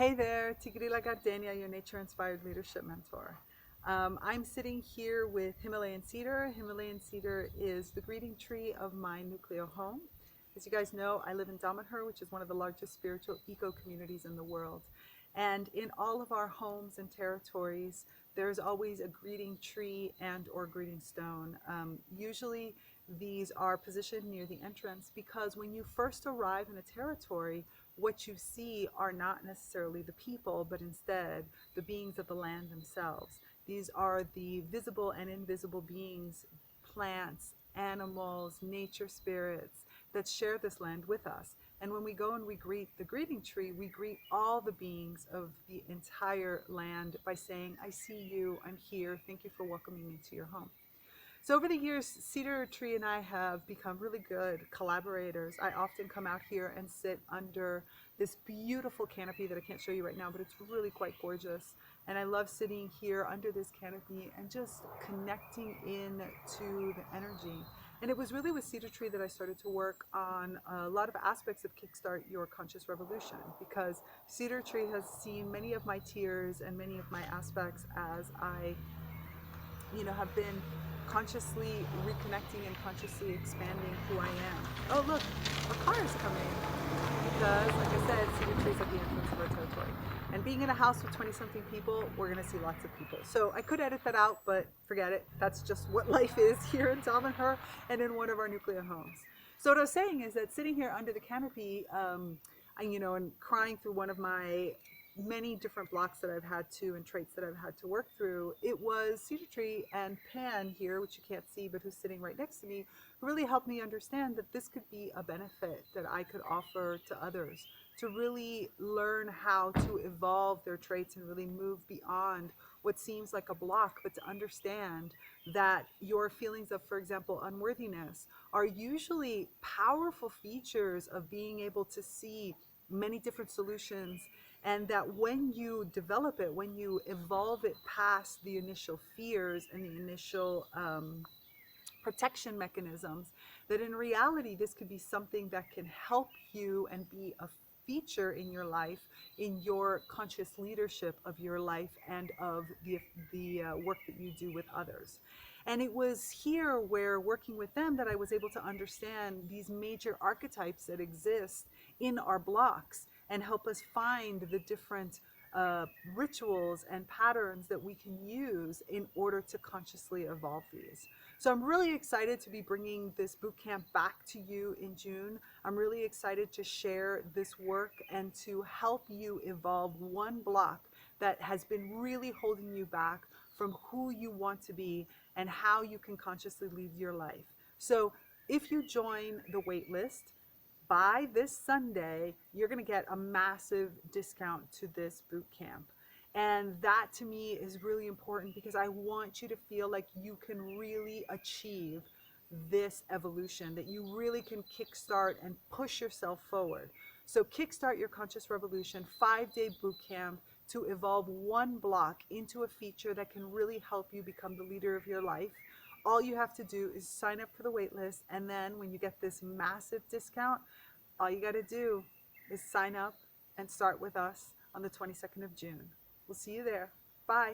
Hey there, Tigrila Gardenia, your nature-inspired leadership mentor. I'm sitting here with Himalayan cedar. Himalayan cedar is the greeting tree of my nuclear home. As you guys know, I live in Damanhur, which is one of the largest spiritual eco-communities in the world. And in all of our homes and territories, there's always a greeting tree and or greeting stone. Usually these are positioned near the entrance because when you first arrive in a territory, what you see are not necessarily the people, but instead the beings of the land themselves. These are the visible and invisible beings, plants, animals, nature spirits that share this land with us. And when we go and we greet the greeting tree, we greet all the beings of the entire land by saying, I see you, I'm here, thank you for welcoming me to your home. So over the years, Cedar Tree and I have become really good collaborators. I often come out here and sit under this beautiful canopy that I can't show you right now, but it's really quite gorgeous. And I love sitting here under this canopy and just connecting in to the energy. And it was really with Cedar Tree that I started to work on a lot of aspects of Kickstart Your Conscious Revolution, because Cedar Tree has seen many of my tears and many of my aspects as I have been consciously reconnecting and consciously expanding who I am. Oh, look, a car is coming. Because, like I said, Cedar Tree's at the entrance of our territory. And being in a house with 20-something people, we're going to see lots of people. So I could edit that out, but forget it. That's just what life is here in Damanhur and in one of our nuclear homes. So what I was saying is that sitting here under the canopy, and crying through one of my many different blocks that I've had to and traits that I've had to work through, it was Cedar Tree and Pan here, which you can't see, but who's sitting right next to me, who really helped me understand that this could be a benefit that I could offer to others, to really learn how to evolve their traits and really move beyond what seems like a block, but to understand that your feelings of, for example, unworthiness are usually powerful features of being able to see many different solutions, and that when you develop it, when you evolve it past the initial fears and the initial protection mechanisms, that in reality this could be something that can help you and be a feature in your life, in your conscious leadership of your life and of the work that you do with others. And it was here where working with them that I was able to understand these major archetypes that exist in our blocks and help us find the different rituals and patterns that we can use in order to consciously evolve these. So I'm really excited to be bringing this bootcamp back to you in June. I'm really excited to share this work and to help you evolve one block that has been really holding you back from who you want to be and how you can consciously lead your life. So if you join the waitlist, by this Sunday, you're going to get a massive discount to this boot camp. And that to me is really important because I want you to feel like you can really achieve this evolution, that you really can kickstart and push yourself forward. So Kickstart Your Conscious Revolution, 5-day boot camp to evolve one block into a feature that can really help you become the leader of your life. All you have to do is sign up for the waitlist, and then when you get this massive discount, all you got to do is sign up and start with us on the 22nd of June. We'll see you there. Bye.